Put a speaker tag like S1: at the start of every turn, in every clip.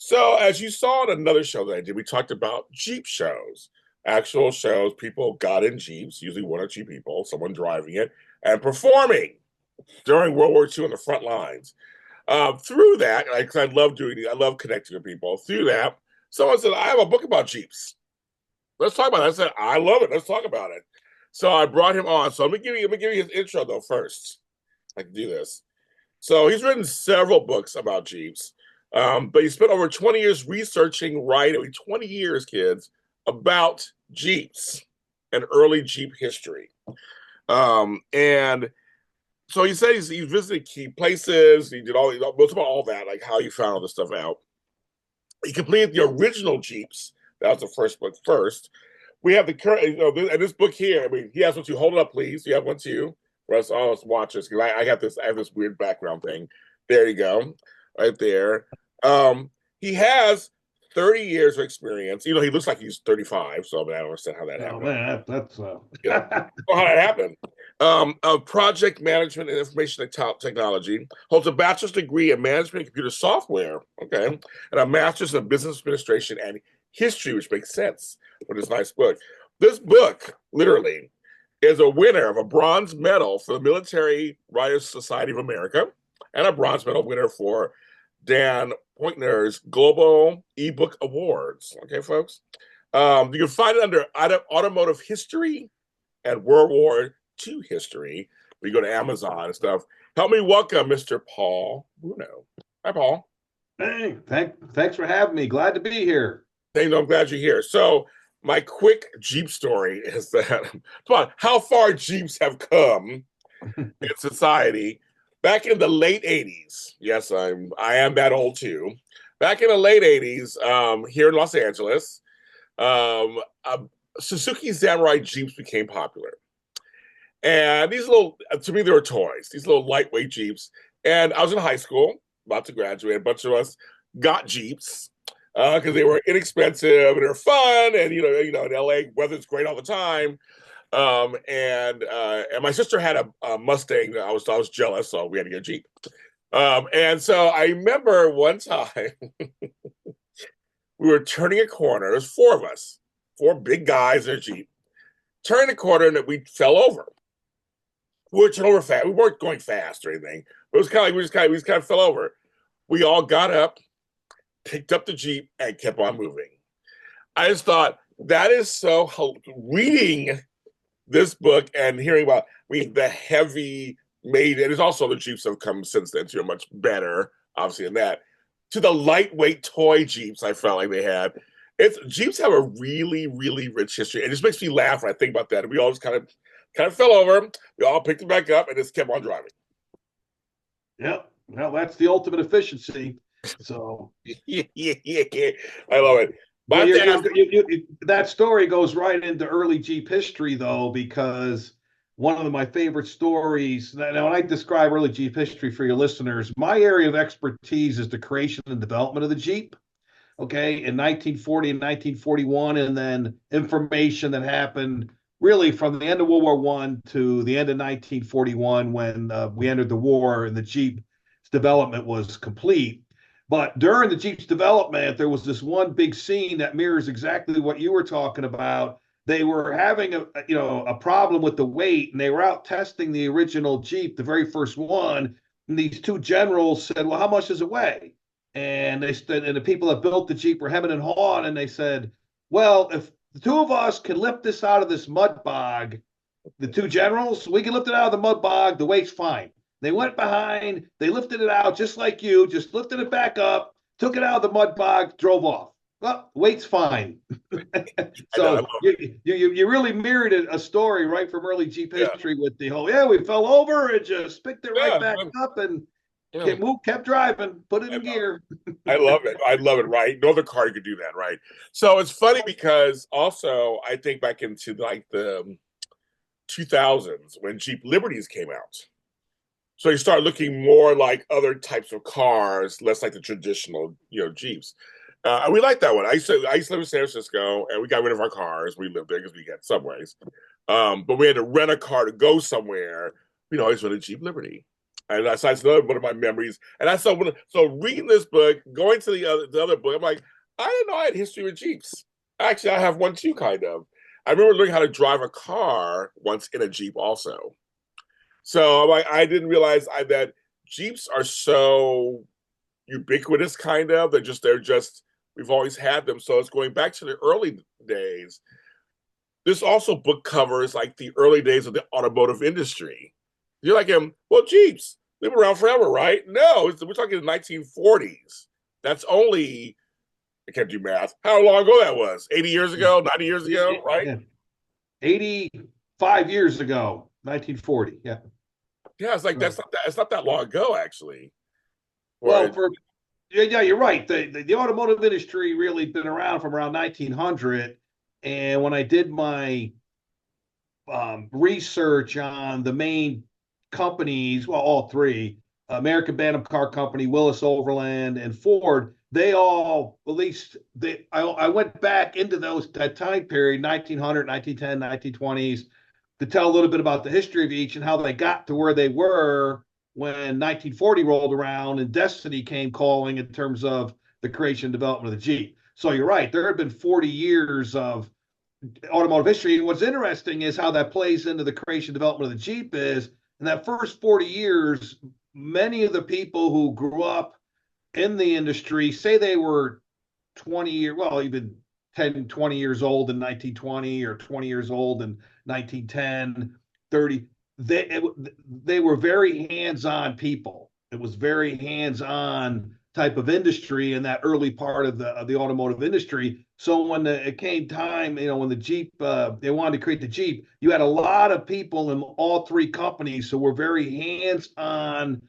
S1: So, as you saw in another show that I did, we talked about Jeep shows, actual shows. People got in Jeeps, usually one or two people, someone driving it, and performing during World War II on the front lines. Through that, because I love doing it, I love connecting with people. Through that, someone said, I have a book about Jeeps. Let's talk about it. I said, I love it. Let's talk about it. So I brought him on. So let me give you his intro though first. I can do this. So he's written several books about Jeeps, but he spent over 20 years researching, writing, 20 years, kids, about Jeeps and early Jeep history. And so he said he visited key places. He did most about all that, like how he found all this stuff out. He completed the original Jeeps. That was the first book first. We have the current, and this book here. I mean, he has one too. Hold it up, please. You have one too. For us, all us watchers, because I have this weird background thing. There you go, right there. He has 30 years of experience. He looks like he's 35, so I mean, I don't understand how that
S2: Oh
S1: happened.
S2: man, that's
S1: Yeah, how that happened. Of project management and information technology, holds a bachelor's degree in management and computer software, okay, and a master's in business administration and history, which makes sense for this nice book. This book, literally, is a winner of a bronze medal for the Military Writers Society of America and a bronze medal winner for Dan Pointner's Global Ebook Awards. Okay, folks. You can find it under automotive history and World War II history. We go to Amazon and stuff. Help me welcome Mr. Paul Bruno. Hi, Paul.
S2: hey, thanks for having me. Glad to be here.
S1: Hey, no, I'm glad you're here. So, my quick Jeep story is that, come on, how far Jeeps have come in society. Back in the late 80s, yes, I am that old too. Back in the late 80s, here in Los Angeles, uh, Suzuki Samurai Jeeps became popular. And these little, to me, they were toys, these little lightweight Jeeps. And I was in high school, about to graduate. A bunch of us got Jeeps because they were inexpensive and they were fun. And, in LA, weather's great all the time. And my sister had a Mustang. I was jealous, so we had to get a Jeep. And so I remember one time we were turning a corner. There's four of us, four big guys in a Jeep. Turning a corner and we fell over. We were turning over fast. We weren't going fast or anything. But it was kind of like we just kind of fell over. We all got up, picked up the Jeep, and kept on moving. I just thought that is so reading this book and hearing about, the heavy made, and there's also the Jeeps have come since then to much better, obviously, in that, to the lightweight toy Jeeps I felt like they had. Jeeps have a really, really rich history. It just makes me laugh when I think about that. And we all just kind of fell over. We all picked it back up and just kept on driving.
S2: Yeah, well, that's the ultimate efficiency. So,
S1: Yeah, yeah, yeah. I love it. But I
S2: well,
S1: have to ask,
S2: that story goes right into early Jeep history, though, because one of my favorite stories. Now, when I describe early Jeep history for your listeners, my area of expertise is the creation and development of the Jeep. Okay, in 1940 and 1941, and then information that happened really from the end of World War One to the end of 1941 when we entered the war and the Jeep's development was complete. But during the Jeep's development, there was this one big scene that mirrors exactly what you were talking about. They were having a problem with the weight, and they were out testing the original Jeep, the very first one. And these two generals said, "Well, how much does it weigh?" And the people that built the Jeep were hemming and hawing, and they said, "Well, if the two of us can lift this out of this mud bog, the two generals, we can lift it out of the mud bog. The weight's fine." They went behind, they lifted it out just like you, just lifted it back up, took it out of the mud bog, drove off. Well, weight's fine.
S1: I know, I love
S2: So you really mirrored a story right from early Jeep
S1: it.
S2: history with the whole, yeah, we fell over and just picked it right
S1: Yeah,
S2: back
S1: yeah,
S2: up and
S1: yeah.
S2: kept driving, put it
S1: I
S2: in
S1: know.
S2: gear.
S1: I love it. I love it. Right? No other car you could do that. Right? So it's funny because also I think back into like the 2000s when Jeep Liberties came out. So you start looking more like other types of cars, less like the traditional, Jeeps. And we like that one. I used to live in San Francisco, and we got rid of our cars. We lived there because we had subways. But we had to rent a car to go somewhere. We'd always rent a Jeep Liberty. And that's another one of my memories. And I saw so reading this book, going to the other book, I'm like, I didn't know I had history with Jeeps. Actually, I have one too, kind of. I remember learning how to drive a car once in a Jeep also. So I'm like, I didn't realize that Jeeps are so ubiquitous, kind of. They're just we've always had them. So it's going back to the early days. This also book covers like the early days of the automotive industry. You're like, well, Jeeps, they've been around forever, right? No, we're talking the 1940s. That's only, I can't do math. How long ago that was? 80 years ago, 90 years ago, right?
S2: Yeah. 85 years ago, 1940. Yeah.
S1: Yeah, it's like that's not that long ago, actually.
S2: Well,
S1: Or
S2: yeah, you're right. The automotive industry really been around from around 1900. And when I did my research on the main companies, well, all three, American Bantam Car Company, Willis Overland, and Ford, they all, at least I went back into that time period, 1900, 1910, 1920s, to tell a little bit about the history of each and how they got to where they were when 1940 rolled around and destiny came calling in terms of the creation and development of the Jeep. So you're right, there have been 40 years of automotive history. And what's interesting is how that plays into the creation development of the Jeep is in that first 40 years, many of the people who grew up in the industry, say they were 20 years, well, even 10, 20 years old in 1920 or 20 years old in 1910, 30, they were very hands-on people. It was very hands-on type of industry in that early part of the automotive industry. So when it came time, when the Jeep, they wanted to create the Jeep, you had a lot of people in all three companies who were very hands-on,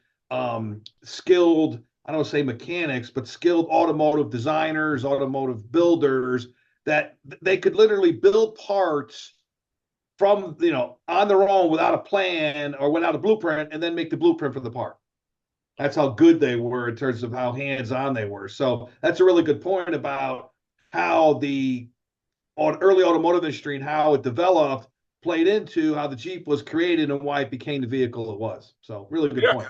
S2: skilled, I don't say mechanics, but skilled automotive designers, automotive builders that they could literally build parts from, on their own without a plan or without a blueprint and then make the blueprint for the part. That's how good they were in terms of how hands-on they were. So that's a really good point about how the early automotive industry and how it developed played into how the Jeep was created and why it became the vehicle it was. So really good
S1: yeah,
S2: point.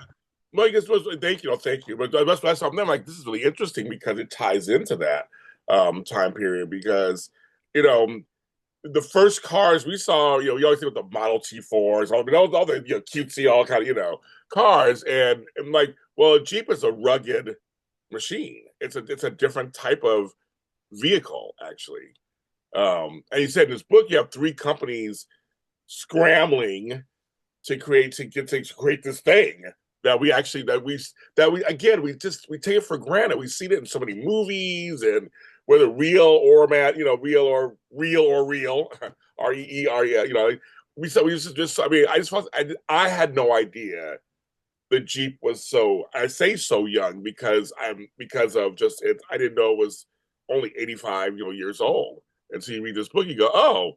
S1: well, I guess thank you. But that's something I'm like, this is really interesting because it ties into that time period because you know the first cars we saw, you always think about the Model T4s, all the cutesy, all kind of cars, and I'm like, well, a Jeep is a rugged machine. It's a different type of vehicle, actually. And you said in this book you have three companies scrambling to create this thing that we take it for granted. We've seen it in so many movies and whether real or real REER, we just I mean I had no idea the Jeep was so, I say so young because of just it. I didn't know it was only 85 years old. And so you read this book, you go, oh,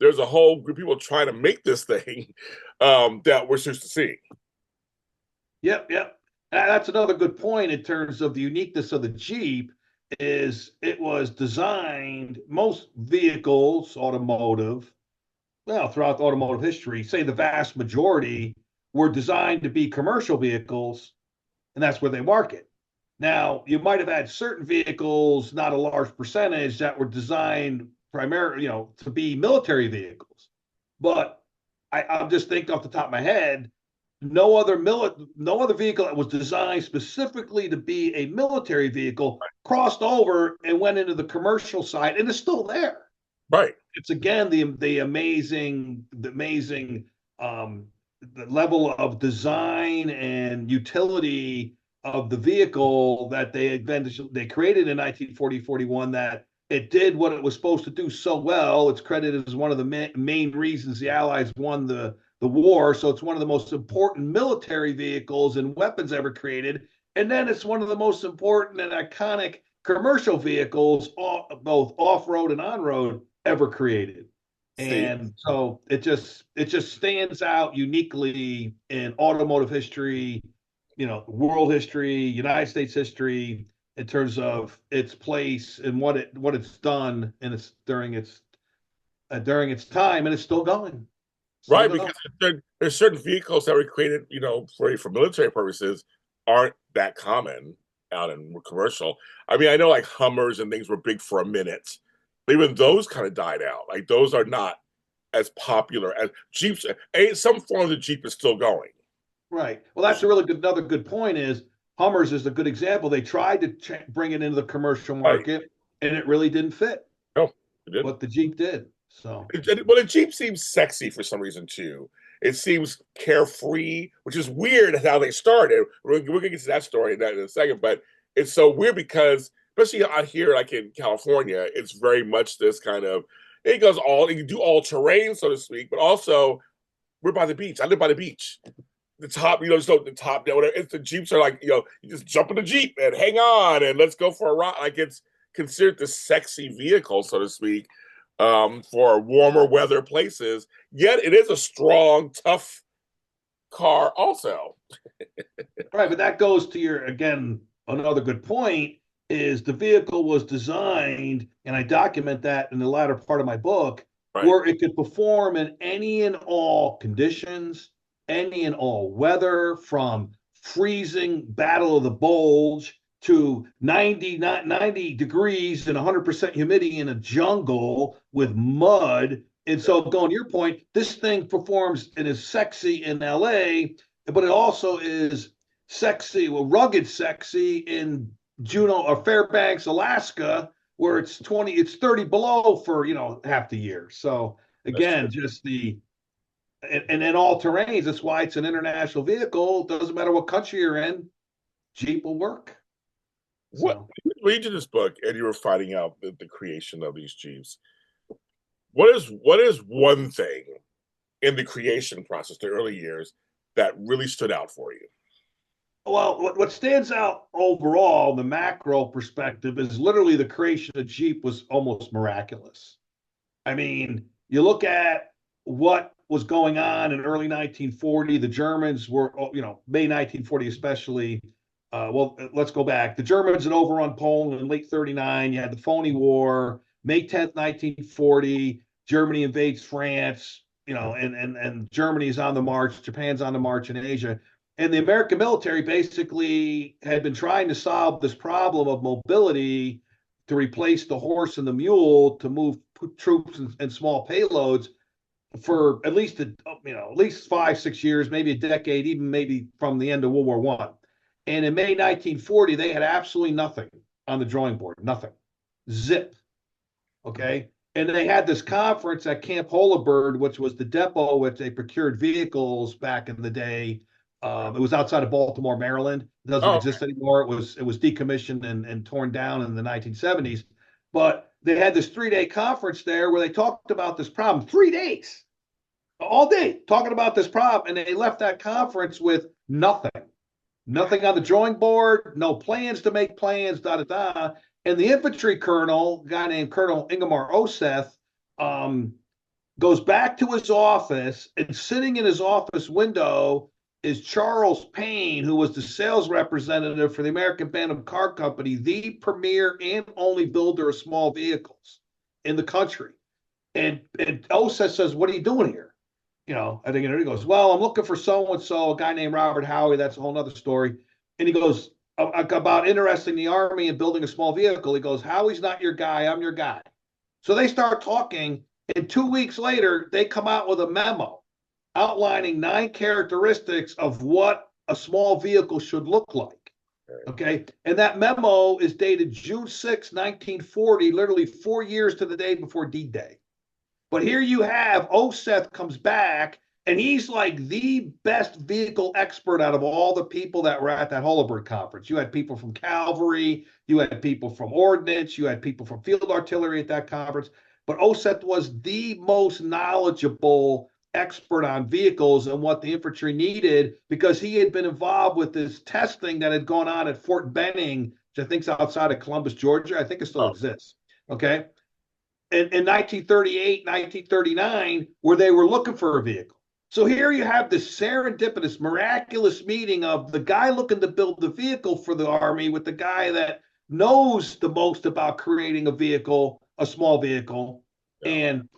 S1: there's a whole group of people trying to make this thing that we're supposed to see.
S2: Yep, yep. That's another good point in terms of the uniqueness of the Jeep is it was designed, most vehicles, automotive, well, throughout the automotive history, say the vast majority were designed to be commercial vehicles, and that's where they market. Now, you might have had certain vehicles, not a large percentage, that were designed primarily, to be military vehicles. But I'm just thinking off the top of my head, no other vehicle that was designed specifically to be a military vehicle crossed over and went into the commercial side, and it's still there.
S1: Right.
S2: It's again the amazing the level of design and utility of the vehicle that they created in 1940-41 that it did what it was supposed to do so well. It's credited as one of the main reasons the Allies won the war. So it's one of the most important military vehicles and weapons ever created. And then it's one of the most important and iconic commercial vehicles, both off-road and on-road, ever created.
S1: See,
S2: And so it just stands out uniquely in automotive history, world history, United States history, in terms of its place and what it's done, and it's during its time, and it's still going. Still
S1: right,
S2: going.
S1: because there's certain vehicles that were created, for military purposes, aren't that common out in commercial. I mean, I know like Hummers and things were big for a minute, but even those kind of died out. Like those are not as popular as Jeeps. Some form of the Jeep is still going.
S2: Right. Well, that's a really good. Another good point is Hummers is a good example. They tried to bring it into the commercial
S1: Right.
S2: market, and it really didn't fit.
S1: No, it didn't.
S2: But the Jeep did. So
S1: Well, the Jeep seems sexy for some reason too. It seems carefree, which is weird how they started. We're gonna get to that story in a second, but it's so weird because, especially out here, like in California, it's very much this kind of. It goes all you can do all terrain, so to speak, but also we're by the beach. I live by the beach. The top, just the top down. It's the Jeeps are like, you just jump in the Jeep and hang on and let's go for a ride. Like it's considered the sexy vehicle, so to speak, for warmer weather places. Yet it is a strong, tough car, also.
S2: right, but that goes to your again another good point is the vehicle was designed, and I document that in the latter part of my book,
S1: Right.
S2: where it could perform in any and all conditions, any and all weather, from freezing Battle of the Bulge to 90 degrees and 100% humidity in a jungle with mud. And so, going to your point, this thing performs and is sexy in LA, but it also is sexy, well, rugged sexy in Juneau or Fairbanks, Alaska, where it's 30 below for half the year. So again, just and in all terrains, that's why it's an international vehicle. Doesn't matter what country you're in, Jeep will work.
S1: What
S2: So
S1: reading this book and you were finding out the creation of these Jeeps? What is one thing in the creation process, the early years, that really stood out for you?
S2: well, what stands out overall, the macro perspective, is literally the creation of Jeep was almost miraculous. I mean, you look at what was going on in early 1940. The Germans were, May 1940 especially. Let's go back. The Germans had overrun Poland in late 39. You had the phony war. May 10th, 1940, Germany invades France, and Germany's on the march. Japan's on the march in Asia. And the American military basically had been trying to solve this problem of mobility to replace the horse and the mule to move troops and small payloads for at least at least 5-6 years, maybe a decade, even maybe from the end of World War One. And in May 1940, they had absolutely nothing on the drawing board, nothing, zip. Okay, and they had this conference at Camp Holabird, which was the depot which they procured vehicles back in the day. It was outside of Baltimore, Maryland. It doesn't
S1: Oh,
S2: exist anymore. It was decommissioned and torn down in the 1970s. But they had this 3-day conference there where they talked about this problem. 3 days, all day, talking about this problem, and they left that conference with nothing on the drawing board, no plans to make plans, da da da. And the infantry colonel, a guy named Colonel Ingemar Oseth, goes back to his office, and sitting in his office window is Charles Payne, who was the sales representative for the American Bantam Car Company, the premier and only builder of small vehicles in the country. And Oseth says, "What are you doing here?" I think he goes, "Well, I'm looking for so and so, a guy named Robert Howie." That's a whole other story. And he goes about interesting the army and building a small vehicle. He goes, "Howie's not your guy. I'm your guy." So they start talking, and 2 weeks later, they come out with a memo outlining 9 characteristics of what a small vehicle should look like. Okay. And that memo is dated June 6, 1940, literally 4 years to the day before D-Day. But here you have Oseth comes back, and he's like the best vehicle expert out of all the people that were at that Holabird conference. You had people from cavalry, you had people from ordnance, you had people from field artillery at that conference. But Oseth was the most knowledgeable expert on vehicles and what the infantry needed, because he had been involved with this testing that had gone on at Fort Benning, which I think is outside of Columbus, Georgia. I think it still
S1: oh,
S2: exists. Okay. In 1938, 1939, where they were looking for a vehicle. So here you have this serendipitous, miraculous meeting of the guy looking to build the vehicle for the Army with the guy that knows the most about creating a vehicle, a small vehicle,
S1: yeah.
S2: and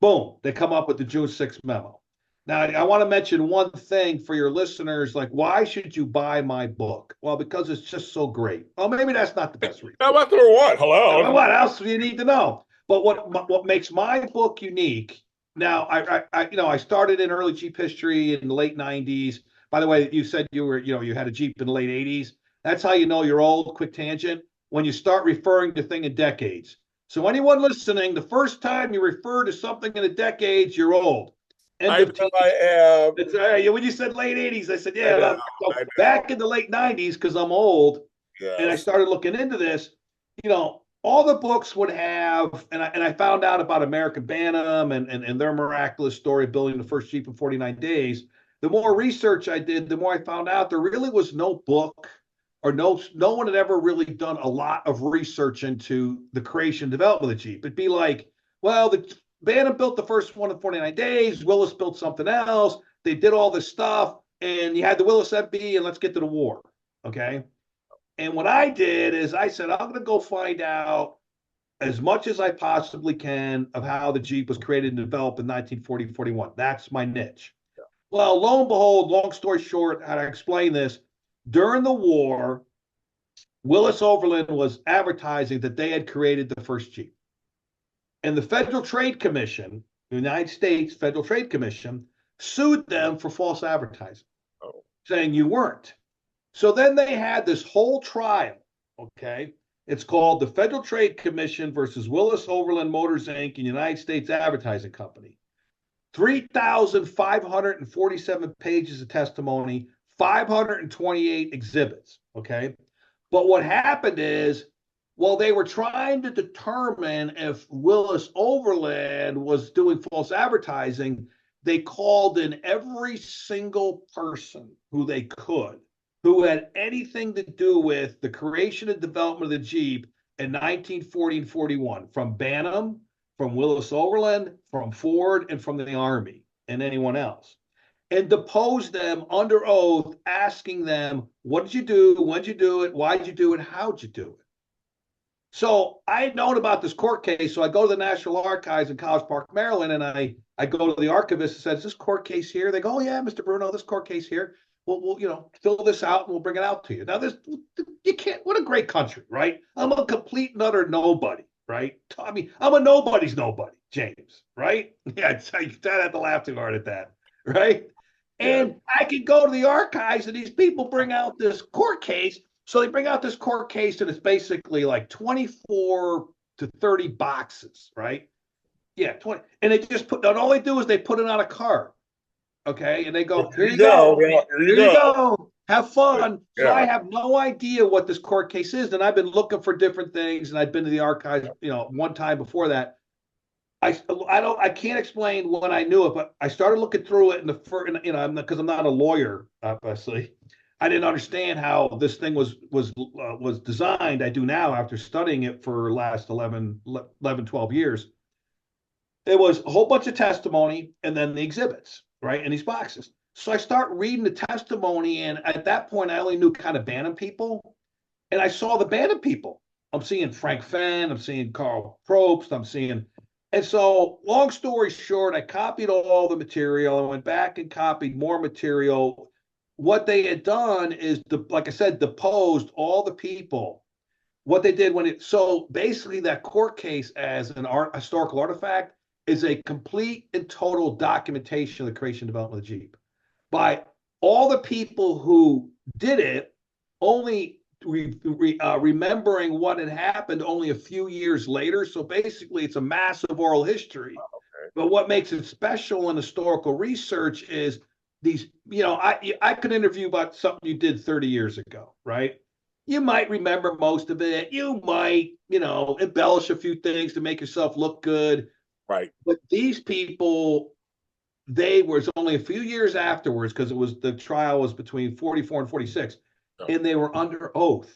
S2: boom, they come up with the June 6th memo. Now, I want to mention one thing for your listeners. Like, why should you buy my book? Well, because it's just so great. Well, maybe that's not the best reason.
S1: How about the what? Hello.
S2: What else do you need to know? But what makes my book unique? Now, I started in early Jeep history in the late '90s. By the way, you said you had a Jeep in the late '80s. That's how you know you're old. Quick tangent. When you start referring to thing in decades. So anyone listening, the first time you refer to something in the decades, you're old. End
S1: I
S2: of
S1: know
S2: tease.
S1: I am.
S2: When you said late '80s, I said,
S1: I
S2: yeah.
S1: know.
S2: So
S1: I know.
S2: back in the late '90s, because I'm old, and I
S1: Yes.
S2: started looking into this, all the books would have, and I found out about American Bantam and their miraculous story of building the first Jeep in 49 days. The more research I did, the more I found out there really was no book or no one had ever really done a lot of research into the creation and development of the Jeep. It'd be like, well, the Bantam built the first one in 49 days, Willis built something else, they did all this stuff, and you had the Willis FB, and let's get to the war. Okay. And what I did is I said, I'm going to go find out as much as I possibly can of how the Jeep was created and developed in 1940, 41. That's my niche. Well, lo and behold, long story short, how to explain this, during the war, Willis Overland was advertising that they had created the first Jeep. And the Federal Trade Commission, the United States Federal Trade Commission, sued them for false advertising,
S1: Oh.
S2: saying you weren't. So then they had this whole trial, okay? It's called the Federal Trade Commission versus Willis Overland Motors Inc. and United States Advertising Company. 3,547 pages of testimony, 528 exhibits, okay? But what happened is, well, they were trying to determine if Willis Overland was doing false advertising. They called in every single person who they could who had anything to do with the creation and development of the Jeep in 1940 and 41, from Bantam, from Willis Overland, from Ford, and from the Army, and anyone else, and deposed them under oath, asking them, what did you do? When did you do it? Why did you do it? How'd you do it? So I had known about this court case. So I go to the National Archives in College Park, Maryland, and I go to the archivist and says, is this court case here? They go, oh, yeah, Mr. Bruno, this court case here. We'll fill this out and we'll bring it out to you. Now, you can't, what a great country, right? I'm a complete and utter nobody, right? I mean, I'm a nobody's nobody, James, right? Yeah, you don't have to laugh too hard at that, right?
S1: Yeah.
S2: And I could go to the archives and these people bring out this court case. So they bring out this court case and it's basically like 24 to 30 boxes, right? Yeah, 20. And they just put, and all they do is they put it on a card. Okay. And they go, here you go.
S1: Here
S2: you go. Have fun.
S1: Yeah.
S2: So I have no idea what this court case is. And I've been looking for different things. And I've been to the archives, one time before that. I can't explain when I knew it, but I started looking through it in the first, because I'm not a lawyer, obviously. I didn't understand how this thing was designed. I do now after studying it for the last 11, 12 years. It was a whole bunch of testimony and then the exhibits, right, in these boxes. So I start reading the testimony, and at that point, I only knew kind of Bantam people, and I saw the Bantam people. I'm seeing Frank Fenn, I'm seeing Carl Probst, and so long story short, I copied all the material. I went back and copied more material. What they had done is, like I said, deposed all the people. What they did so basically that court case as an historical artifact is a complete and total documentation of the creation and development of the Jeep by all the people who did it, only remembering what had happened only a few years later. So basically, it's a massive oral history. Okay. But what makes it special in historical research is these, I could interview about something you did 30 years ago, right? You might remember most of it. You might, embellish a few things to make yourself look good.
S1: Right.
S2: But these people, they was only a few years afterwards, because the trial was between 44 and 46, and they were under oath,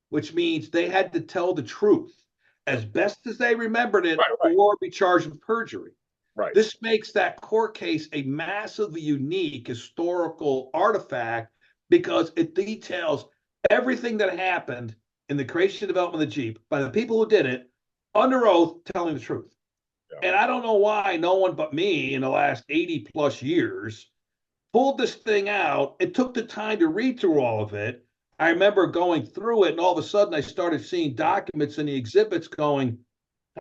S2: which means they had to tell the truth as best as they remembered it, or be charged with perjury.
S1: Right.
S2: This makes that court case a massively unique historical artifact because it details everything that happened in the creation and development of the Jeep by the people who did it under oath, telling the truth. And I don't know why no one but me in the last 80 plus years pulled this thing out and took the time to read through all of it. I remember going through it, and all of a sudden I started seeing documents in the exhibits going,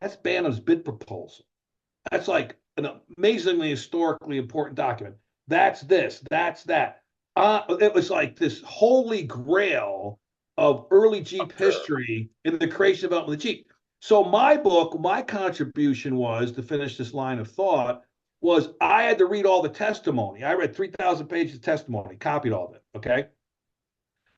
S2: that's Banham's bid proposal. That's like an amazingly historically important document. That's this, that's that. It was like this holy grail of early Jeep history in the creation and development of the Jeep. So my book, my contribution was to finish this line of thought was I had to read all the testimony. I read 3,000 pages of testimony, copied all of it. Okay.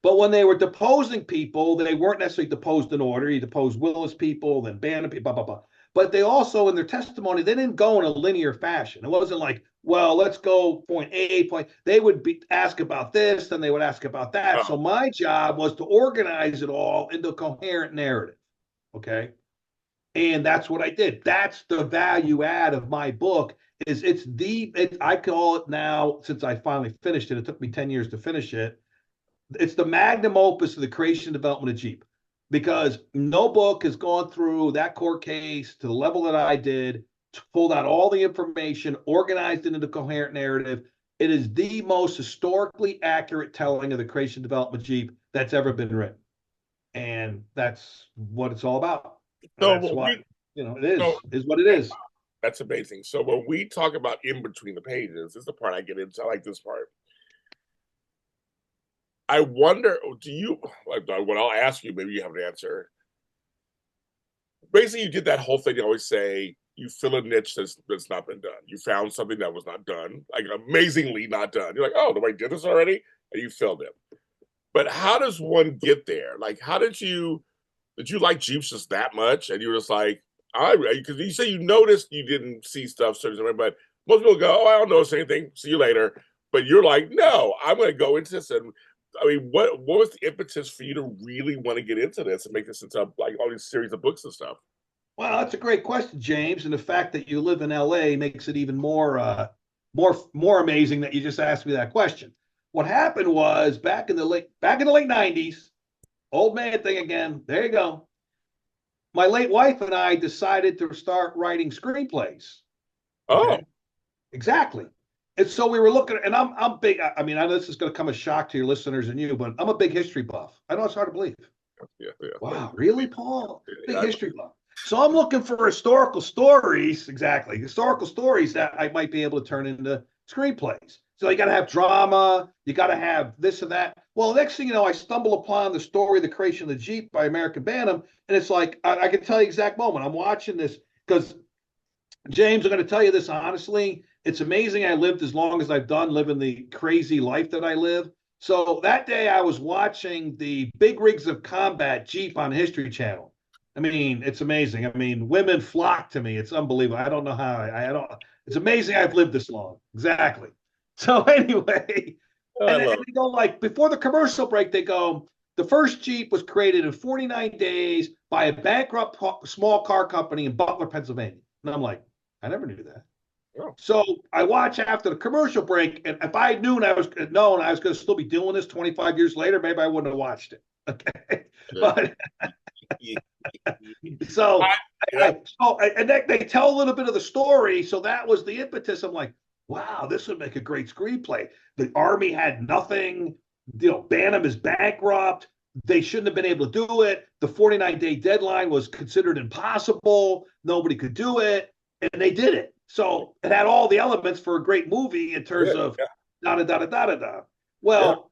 S2: But when they were deposing people, they weren't necessarily deposed in order. You deposed Willis people, then Bannon people, blah, blah, blah. But they also, in their testimony, they didn't go in a linear fashion. It wasn't like, well, let's go point A, point. They would ask about this, then they would ask about that.
S1: Oh.
S2: So my job was to organize it all into a coherent narrative. Okay. And that's what I did. That's the value add of my book. I call it now, since I finally finished it, it took me 10 years to finish it. It's the magnum opus of the creation and development of Jeep, because no book has gone through that court case to the level that I did, pulled out all the information, organized it into a coherent narrative. It is the most historically accurate telling of the creation and development of Jeep that's ever been written. And that's what it's all about.
S1: So
S2: that's why,
S1: so,
S2: is what it is.
S1: That's amazing. So when we talk about in between the pages, this is the part I get into. I like this part. I wonder, do you, like, what I'll ask you, maybe you have an answer. Basically, you did that whole thing. You always say you fill a niche that's not been done. You found something that was not done, like amazingly not done. You're like, oh, nobody did this already, and you filled it. But how does one get there? Like, how did you like Jeeps just that much? And you were just like, because you say you noticed you didn't see stuff certain, but most people go, oh, I don't notice anything. See you later. But you're like, no, I'm going to go into this. And I mean, what was the impetus for you to really want to get into this and make this into like all these series of books and stuff?
S2: Well, that's a great question, James. And the fact that you live in LA makes it even more amazing that you just asked me that question. What happened was back in the late 90s, old man thing again. There you go. My late wife and I decided to start writing screenplays.
S1: Okay?
S2: Oh, exactly. And so we were looking, and I'm big. I mean, I know this is going to come as a shock to your listeners and you, but I'm a big history buff. I know it's hard to believe.
S1: Yeah.
S2: Wow, really, Paul? Big history buff. So I'm looking for historical stories, historical stories that I might be able to turn into screenplays. So you got to have drama, you got to have this and that. Well, next thing you know, I stumble upon the story, The Creation of the Jeep by American Bantam, and it's like I can tell you the exact moment. I'm watching this because, James, I'm going to tell you this honestly. It's amazing I lived as long as I've done, living the crazy life that I live. So that day I was watching the Big Rigs of Combat Jeep on History Channel. I mean, it's amazing. I mean, women flock to me. It's unbelievable. I don't know how. I don't. It's amazing I've lived this long. Exactly. So anyway, and they go like before the commercial break, they go, the first Jeep was created in 49 days by a bankrupt small car company in Butler, Pennsylvania. And I'm like, I never knew that. Oh. So I watch after the commercial break, and if I knew I was going to still be doing this 25 years later, maybe I wouldn't have watched it. Okay, but so and they tell a little bit of the story. So that was the impetus. I'm like, wow, this would make a great screenplay. The Army had nothing. Bantam is bankrupt. They shouldn't have been able to do it. The 49-day deadline was considered impossible. Nobody could do it, and they did it. So it had all the elements for a great movie in terms of da-da-da-da-da-da-da. Well,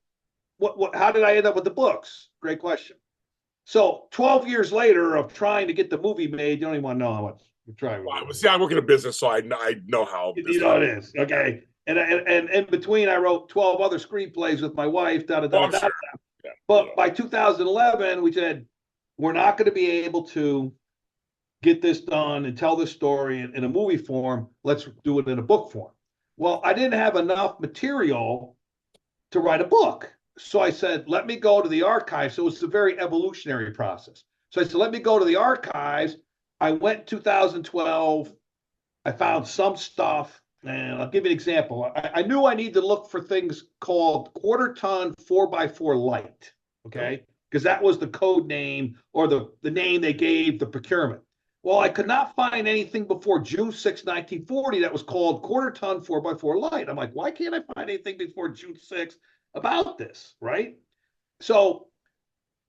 S2: how did I end up with the books? Great question. So 12 years later of trying to get the movie made, you don't even want to know how much you're trying.
S1: See, I work in a business, so I know how.
S2: It is. Okay. And in between, I wrote 12 other screenplays with my wife, da-da-da-da-da. Sure. Yeah. But by 2011, we said, we're not going to be able to get this done and tell this story in a movie form. Let's do it in a book form. Well, I didn't have enough material to write a book. So I said, let me go to the archives. So it's a very evolutionary process. So I said, let me go to the archives. I went in 2012. I found some stuff. And I'll give you an example. I knew I needed to look for things called quarter-ton 4x4 light, okay? Because that was the code name or the name they gave the procurement. Well, I could not find anything before June 6, 1940 that was called quarter ton 4x4 light. I'm like, why can't I find anything before June 6 about this, right? So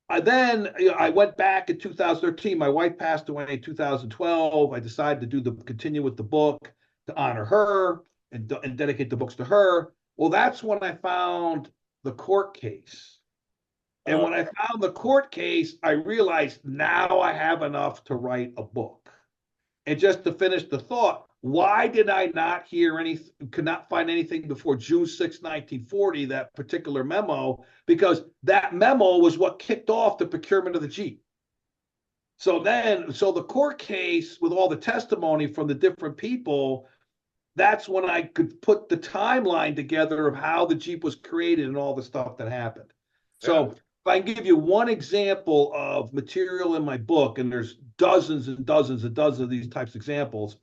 S2: I went back in 2013. My wife passed away in 2012. I decided to continue with the book to honor her and dedicate the books to her. Well, that's when I found the court case. And when I found the court case, I realized now I have enough to write a book. And just to finish the thought, why did I not could not find anything before June 6, 1940, that particular memo? Because that memo was what kicked off the procurement of the Jeep. So the court case with all the testimony from the different people, that's when I could put the timeline together of how the Jeep was created and all the stuff that happened. So if I can give you one example of material in my book, and there's dozens and dozens and dozens of these types of examples.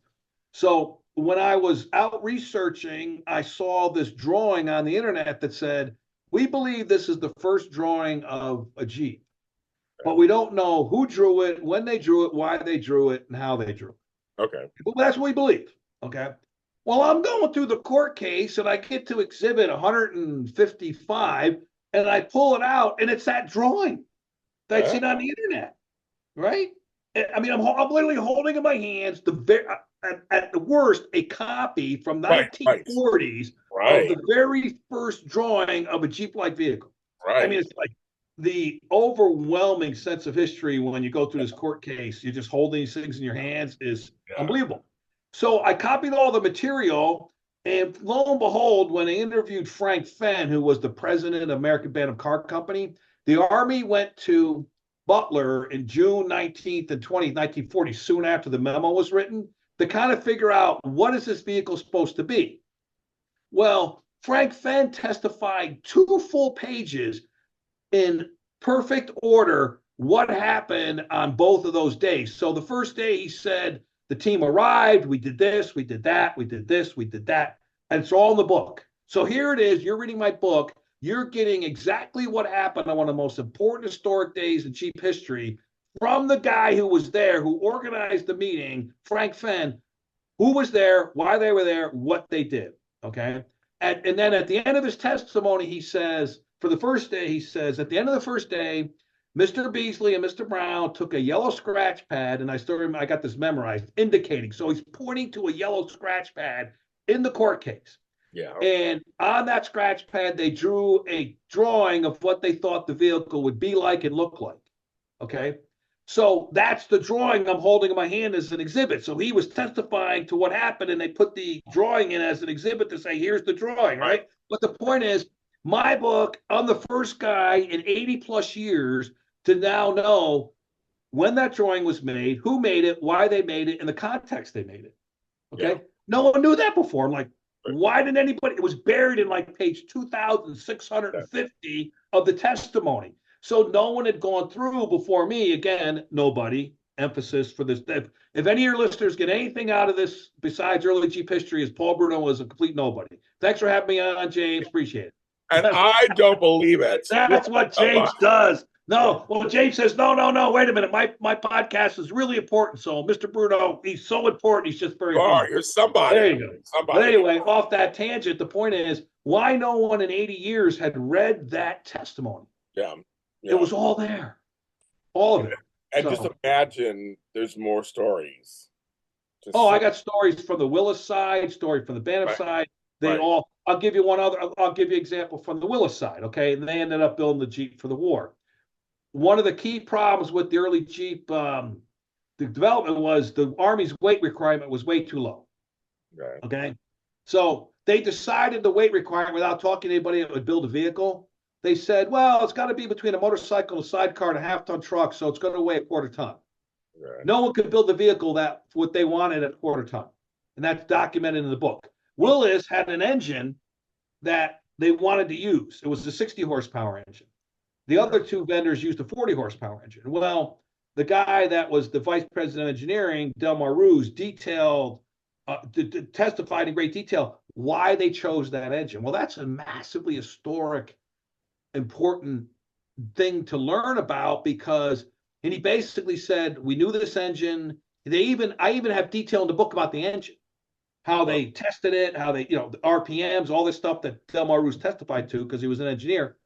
S2: So when I was out researching, I saw this drawing on the internet that said, we believe this is the first drawing of a Jeep, but we don't know who drew it, when they drew it, why they drew it, and how they drew it.
S1: Okay.
S2: Well, that's what we believe. Okay. Well, I'm going through the court case and I get to exhibit 155 and I pull it out and it's that drawing that I'd seen on the internet, right? I mean, I'm literally holding in my hands at the worst a copy from 1940s of the very first drawing of a Jeep-like vehicle.
S1: Right.
S2: I mean, it's like the overwhelming sense of history when you go through this court case. You just hold these things in your hands is unbelievable. So I copied all the material, and lo and behold, when I interviewed Frank Fenn, who was the president of American Bantam Car Company, the Army went to Butler in June 19th and 20th, 1940, soon after the memo was written, to kind of figure out what is this vehicle supposed to be. Well, Frank Fenn testified 2 full pages in perfect order what happened on both of those days. So the first day he said, the team arrived, we did this, we did that, we did this, we did that. And it's all in the book. So here it is. You're reading my book. You're getting exactly what happened on one of the most important historic days in Jeep history from the guy who was there, who organized the meeting, Frank Fenn, who was there, why they were there, what they did. Okay. And then at the end of his testimony, he says, for the first day, he says, at the end of the first day, Mr. Beasley and Mr. Brown took a yellow scratch pad, and I got this memorized, indicating. So he's pointing to a yellow scratch pad in the court case.
S1: Yeah.
S2: And on that scratch pad, they drew a drawing of what they thought the vehicle would be like and look like. Okay. So that's the drawing I'm holding in my hand as an exhibit. So he was testifying to what happened, and they put the drawing in as an exhibit to say, here's the drawing, right? But the point is, my book, I'm the first guy in 80 plus years to now know when that drawing was made, who made it, why they made it, and the context they made it. Okay. Yeah. No one knew that before. I'm like, why didn't anybody? It was buried in like page 2,650 of the testimony. So no one had gone through before me. Again, nobody. Emphasis for this. If any of your listeners get anything out of this besides early Jeep history, is Paul Bruno was a complete nobody. Thanks for having me on, James. Appreciate it.
S1: And I don't believe it.
S2: That's what James does. No, well, James says, no, wait a minute. My podcast is really important. So, Mr. Bruno, he's so important. He's just very
S1: funny. You're somebody.
S2: There you go. Somebody. But anyway, off that tangent, the point is why no one in 80 years had read that testimony.
S1: Yeah.
S2: It was all there. All of it.
S1: And just imagine there's more stories.
S2: I got stories from the Willis side, story from the Bantam side. I'll give you I'll give you an example from the Willis side, okay? And they ended up building the Jeep for the war. One of the key problems with the early Jeep the development was the Army's weight requirement was way too low.
S1: Right.
S2: Okay? So they decided the weight requirement without talking to anybody that would build a vehicle. They said, well, it's got to be between a motorcycle, a sidecar, and a half-ton truck, so it's going to weigh a quarter ton. Right. No one could build a vehicle that what they wanted at quarter ton. And that's documented in the book. Willis had an engine that they wanted to use. It was a 60 horsepower engine. The other two vendors used a 40 horsepower engine. Well, the guy that was the vice president of engineering, Delmar Ruse, testified in great detail why they chose that engine. Well, that's a massively historic, important thing to learn about and he basically said, we knew this engine, I even have detail in the book about the engine, how
S1: Well,
S2: they tested it, how they, the RPMs, all this stuff that Delmar Roos testified to because he was an engineer.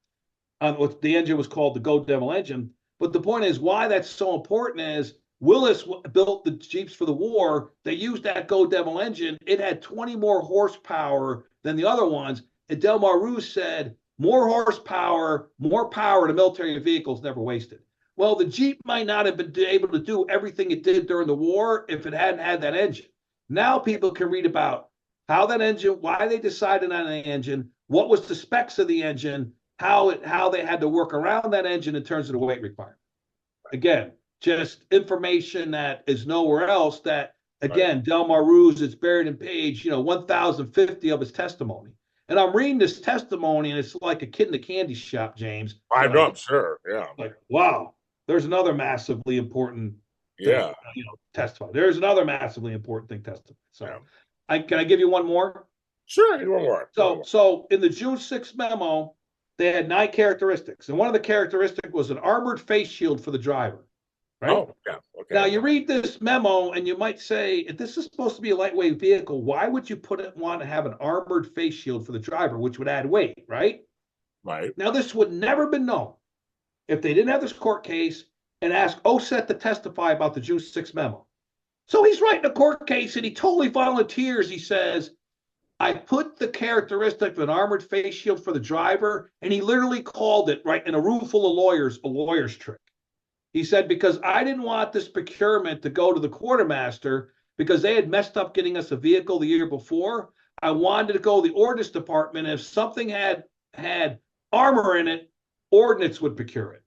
S2: The engine was called the Go Devil engine. But the point is, why that's so important is Willis built the Jeeps for the war. They used that Go Devil engine. It had 20 more horsepower than the other ones. And Delmar Roos said, more horsepower, more power to military vehicles never wasted. Well, the Jeep might not have been able to do everything it did during the war if it hadn't had that engine. Now people can read about how that engine, why they decided on the engine, what was the specs of the engine, how they had to work around that engine in terms of the weight requirement. Again, just information that is nowhere else. That
S1: right.
S2: again, Delmar Roos, it's buried in page 1050 of his testimony. And I'm reading this testimony, and it's like a kid in a candy shop, James.
S1: I know,
S2: Like,
S1: I'm sure. Yeah.
S2: wow, there's another massively important thing,
S1: Yeah.
S2: testify. There's another massively important thing testify.
S1: Yeah.
S2: So, can I give you one more?
S1: Sure. One more.
S2: So in the June 6th memo, they had 9 characteristics, and one of the characteristics was an armored face shield for the driver. Right?
S1: Oh, yeah. Okay.
S2: Now you read this memo, and you might say, if this is supposed to be a lightweight vehicle, why would you want to have an armored face shield for the driver, which would add weight, right?
S1: Right.
S2: Now this would never been known if they didn't have this court case and ask OSET to testify about the June 6th memo. So he's writing a court case, and he totally volunteers. He says, I put the characteristic of an armored face shield for the driver, and he literally called it, right, in a room full of lawyers, a lawyer's trick. He said, because I didn't want this procurement to go to the quartermaster because they had messed up getting us a vehicle the year before. I wanted to go to the ordnance department. If something had armor in it, ordnance would procure it.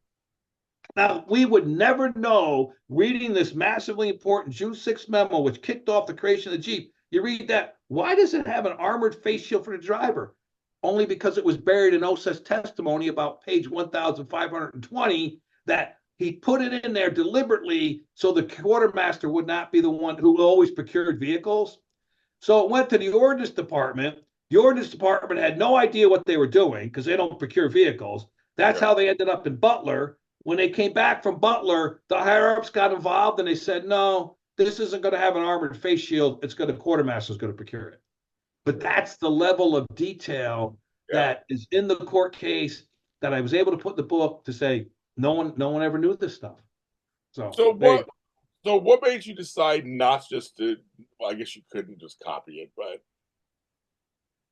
S2: Now, we would never know, reading this massively important June 6th memo, which kicked off the creation of the Jeep. You read that, why does it have an armored face shield for the driver? Only because it was buried in OSET's testimony about page 1520 that he put it in there deliberately so the quartermaster would not be the one who always procured vehicles. So it went to the ordnance department. The ordnance department had no idea what they were doing because they don't procure vehicles. That's how they ended up in Butler. When they came back from Butler, the higher-ups got involved and they said, no, this isn't going to have an armored face shield. The quartermaster's going to procure it. But that's the level of detail that is in the court case that I was able to put in the book to say, no one ever knew this stuff.
S1: So what made you decide not just to? Well, I guess you couldn't just copy it, but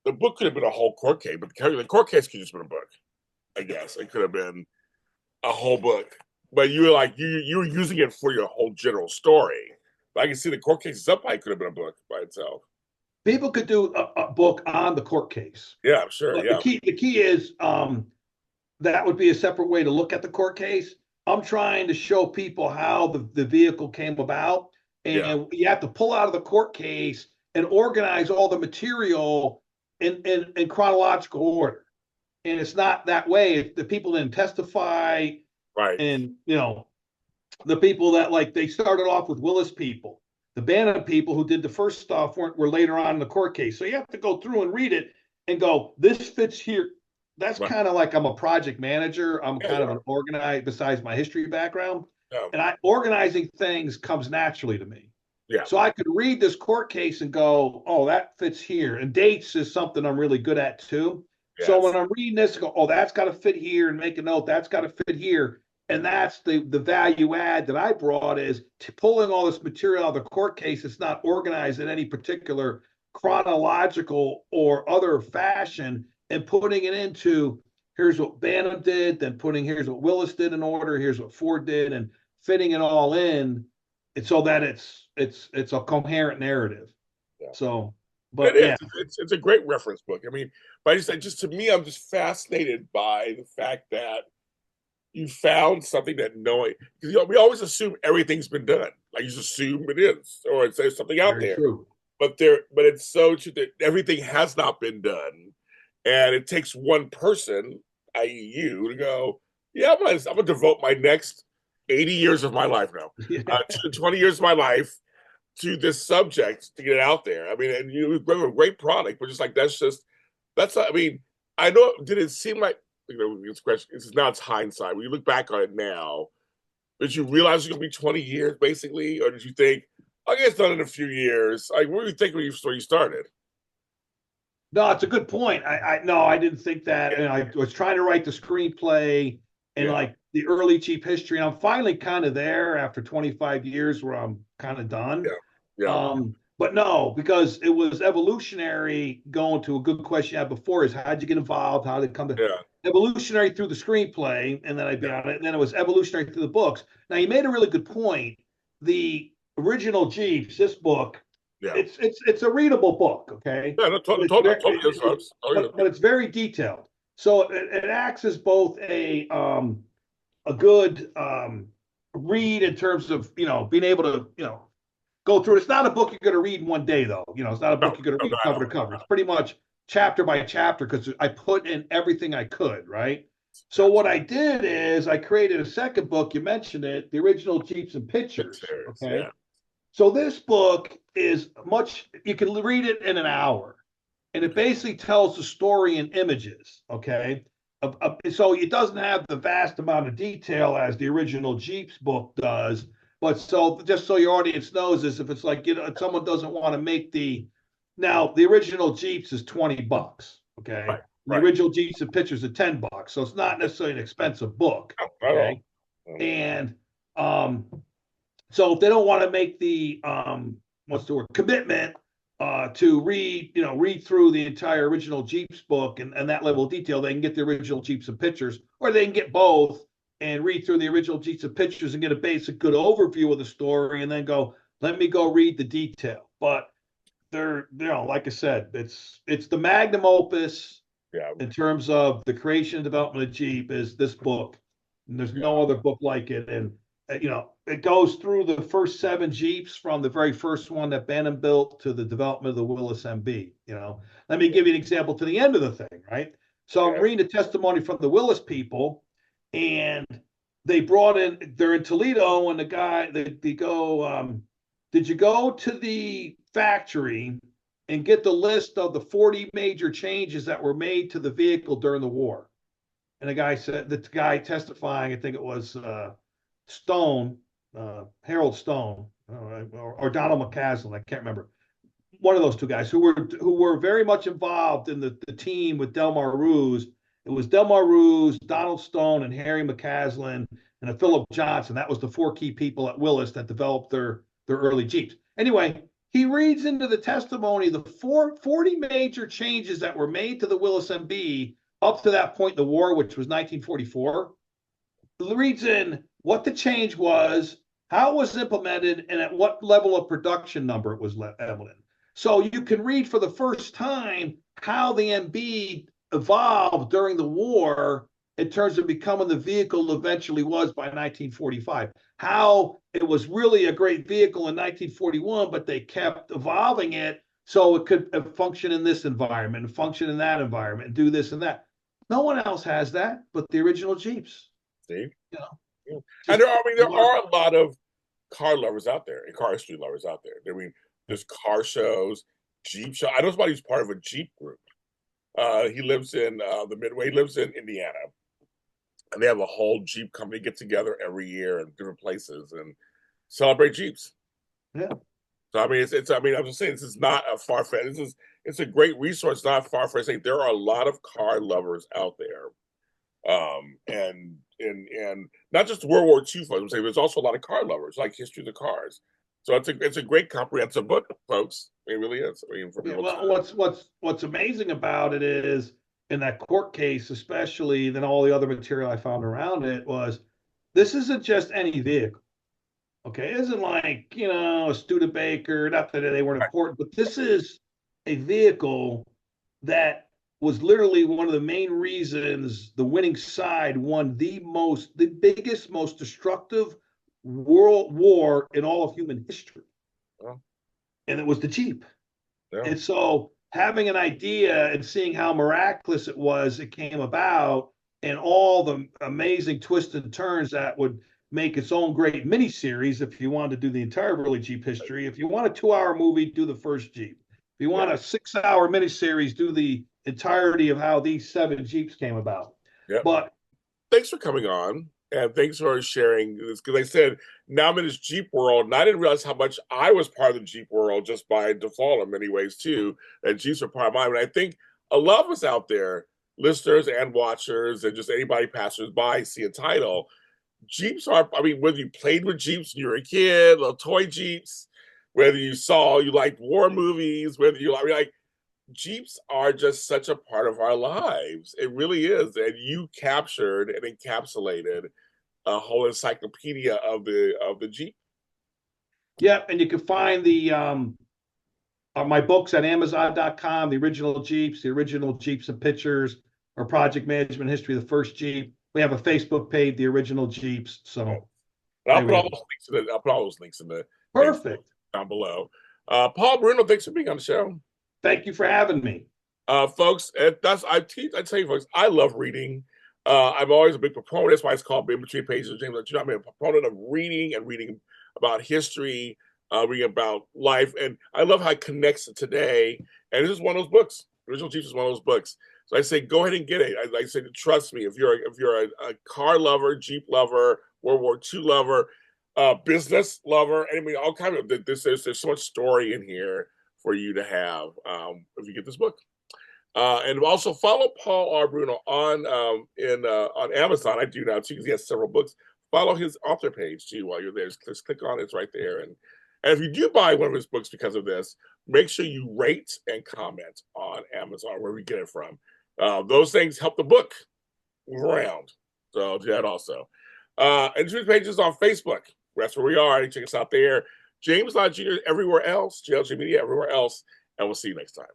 S1: the book could have been a whole court case. But the court case could have just been a book. I guess it could have been a whole book. But you were like you were using it for your whole general story. But I can see the court case itself could have been a book by itself.
S2: People could do a book on the court case.
S1: Yeah, I'm sure.
S2: But
S1: yeah.
S2: The key is that would be a separate way to look at the court case. I'm trying to show people how the vehicle came about, and you have to pull out of the court case and organize all the material in chronological order. And it's not that way. If the people didn't testify,
S1: right?
S2: And the people that they started off with Willis people, the Bannon people who did the first stuff were later on in the court case. So you have to go through and read it and go, this fits here. That's kind of like I'm a project manager. I'm kind of an organized, besides my history background. Yeah. And organizing things comes naturally to me. Yeah. So I could read this court case and go, oh, that fits here. And dates is something I'm really good at too. Yes. So when I'm reading this, I go, oh, that's got to fit here, and make a note. That's got to fit here. And that's the value add that I brought is to pulling all this material out of the court case. It's not organized in any particular chronological or other fashion, and putting it into here's what Bannon did, then here's what Willis did in order, here's what Ford did, and fitting it all in, so that it's a coherent narrative. Yeah. So, but
S1: it's a great reference book. I mean, but just to me, I'm just fascinated by the fact that you found something that because we always assume everything's been done. Like you just assume it is, or it says something out there. True. But it's so true that everything has not been done. And it takes one person, i.e. you, to go, yeah, I'm gonna devote my next 80 years of my life now, 20 years of my life to this subject to get it out there. I mean, and you have a great product, but just like I mean, I know, did it seem like, this question, now it's hindsight. When you look back on it now, did you realize it's going to be 20 years basically? Or did you think, I guess done in a few years. Like, what do you think when you started?
S2: No, it's a good point. I no, I didn't think that.
S1: Yeah,
S2: And I was trying to write the screenplay and
S1: yeah,
S2: like the early Jeep history. And I'm finally kind of there after 25 years where I'm kind of done.
S1: yeah, yeah,
S2: But no, because it was evolutionary going to a good question you had before is how'd you get involved? How did it come to
S1: yeah,
S2: evolutionary through the screenplay? And then I'd be on it. And then it was evolutionary through the books. Now you made a really good point. The original Jeeps, this book,
S1: yeah.
S2: it's a readable book, okay?
S1: Yeah, no,
S2: But it's
S1: totally,
S2: very
S1: totally is.
S2: but it's very detailed. So it acts as both a good read in terms of being able to go through it. It's not a book you're going to read in one day, though. It's not a
S1: No,
S2: book you're going to
S1: no,
S2: read
S1: not at
S2: cover to
S1: all.
S2: cover. It's pretty much chapter by chapter because I put in everything I could, right? So what I
S1: Absolutely.
S2: did is I created a second book. You mentioned it, the original Jeeps and Pictures.
S1: Pictures,
S2: Okay,
S1: yeah,
S2: so this book is much. You can read it in an hour, and it basically tells the story in images. Okay, so it doesn't have the vast amount of detail as the original Jeeps book does. But so just so your audience knows this, if it's like if someone doesn't want to make the original Jeeps is $20. Okay,
S1: right,
S2: the
S1: right.
S2: original Jeeps and Pictures are $10, so it's not necessarily an expensive book.
S1: No, not at all.
S2: Okay, and um, so if they don't want to make the what's the word commitment to read through the entire original Jeeps book and that level of detail, they can get the original Jeeps and Pictures, or they can get both and read through the original Jeeps and Pictures and get a basic good overview of the story, and then go, let me go read the detail. But they're like I said, it's the magnum opus
S1: Yeah,
S2: in terms of the creation and development of Jeep is this book. And there's
S1: yeah,
S2: no other book like it. And, it goes through the first 7 Jeeps from the very first one that Bannon built to the development of the Willis MB. Let me give you an example to the end of the thing, right? So I'm
S1: yeah.
S2: reading the testimony from the Willis people, and they're in Toledo, and the guy, they go, did you go to the factory and get the list of the 40 major changes that were made to the vehicle during the war? And the guy testifying, I think it was Stone, Harold Stone, or Donald McCaslin, I can't remember. One of those two guys who were very much involved in the team with Delmar Ruse. It was Delmar Ruse, Donald Stone, and Harry McCaslin, and a Philip Johnson. That was the 4 key people at Willis that developed their early Jeeps. Anyway, he reads into the testimony the 40 major changes that were made to the Willis MB up to that point in the war, which was 1944. Reads in what the change was, how it was implemented, and at what level of production number it was implemented. So you can read for the first time how the MB evolved during the war in terms of becoming the vehicle it eventually was by 1945. How it was really a great vehicle in 1941, but they kept evolving it so it could function in this environment and function in that environment and do this and that. No one else has that but the original Jeeps.
S1: See,
S2: You know,
S1: yeah. And
S2: just
S1: there are a lot of car lovers out there and car history lovers out there. I mean, there's car shows, Jeep show. I know somebody who's part of a Jeep group. He lives in the Midway. He lives in Indiana, and they have a whole Jeep company get together every year in different places and celebrate Jeeps.
S2: yeah.
S1: So I mean, it's. I mean, I'm just saying this is not a far fetched. It's a great resource, not far fetched. There are a lot of car lovers out there, and not just World War II folks. I'm saying there's also a lot of car lovers, like history of the cars. So it's a great comprehensive book, folks. It really is. I mean, for
S2: Yeah,
S1: people to.
S2: well, what's amazing about it is in that court case, especially than all the other material I found around it was this isn't just any vehicle. Okay, it isn't like a Studebaker. Not that they weren't important, but this is a vehicle that was literally one of the main reasons the winning side won the biggest, most destructive world war in all of human history,
S1: Well,
S2: and it was the Jeep.
S1: yeah,
S2: And so having an idea and seeing how miraculous it came about, and all the amazing twists and turns that would make its own great miniseries if you wanted to do the entire early Jeep history. If you want a 2-hour movie, do the first Jeep. If you want
S1: yeah,
S2: a 6-hour miniseries, do the entirety of how these 7 Jeeps came about.
S1: yeah.
S2: But
S1: Thanks for coming on And thanks for sharing this, because I said now I'm in this Jeep world, and I didn't realize how much I was part of the Jeep world just by default in many ways too. That Jeeps are part of mine. And I think a lot of us out there, listeners and watchers, and just anybody passers by, see a title. Jeeps are, I mean, whether you played with Jeeps when you were a kid, little toy Jeeps, whether you liked war movies, whether you like Jeeps are just such a part of our lives. It really is. And you captured and encapsulated a whole encyclopedia of the Jeep.
S2: Yep, and you can find the my books at Amazon.com, the original Jeeps and pictures, or project management history of the first Jeep. We have a Facebook page, the original Jeeps. So
S1: I'll put all those links in the I'll put all those links in the
S2: perfect
S1: down below. Paul Bruno, thanks for being on the show.
S2: Thank you for having me.
S1: Folks, I tell you folks, I love reading. I'm always a big proponent. That's why it's called In Between Pages of James. I'm a proponent of reading and reading about history, reading about life, and I love how it connects to today. And this is one of those books. Original Jeeps is one of those books. So I say, go ahead and get it. I say, trust me. If you're a car lover, Jeep lover, World War II lover, business lover, I mean, all kind of there's so much story in here for you to have if you get this book. And also follow Paul R Bruno on Amazon. I do now too because he has several books. Follow his author page too while you're there. Just click on it; it's right there. And if you do buy one of his books because of this, make sure you rate and comment on Amazon where we get it from. Those things help the book move around. So do that also. And Truth Pages on Facebook. That's where we are. You check us out there. James Lott Jr. everywhere else. JLJ Media everywhere else. And we'll see you next time.